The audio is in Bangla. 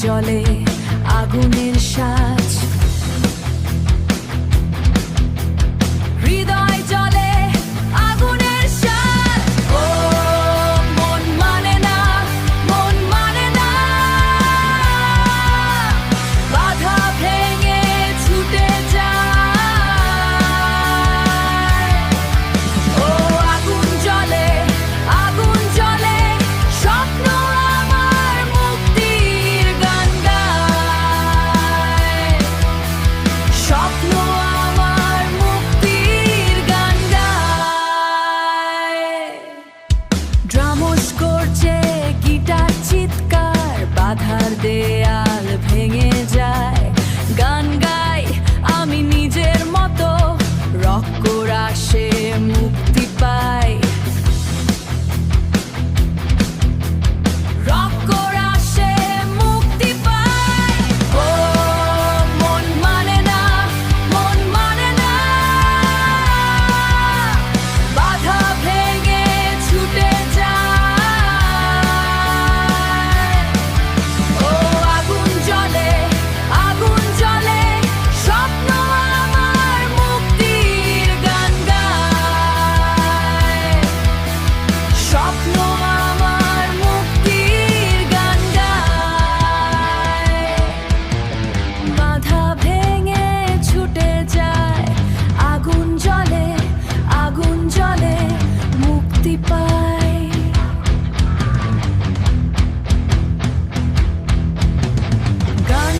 জলে আগুনের সাজ, হৃদয় জলে আগুনের সাজ। ও মন মানে না, মন মানে না, বাধা ভেঙে ছুটে যায়। ও আগুন জ্বলে, আগুন জ্বলে, স্বপ্ন আমার মুক্তির গান গায়। স্বপ্ন আমার মুক্তির গান গায়। ড্রামস করছে গিটার চিৎকার, বাধার দেয়াল ভেঙে যায়। গান গাই আমি নিজের মতো, রক্কর আসে মুক্তি পাই। রক্কর আসে মুক্তি পাই। ও মন মানে না, মন মানে না, বাধা ভেঙে ছুটে যায়। ও আগুন জ্বলে, আগুন জ্বলে, স্বপ্ন আমার মুক্তির গান গায়। স্বপ্ন আমার মুক্তির গান গায়। বাধা ভেঙে ছুটে যায়, আগুন জ্বলে, আগুন জ্বলে, মুক্তি পায়।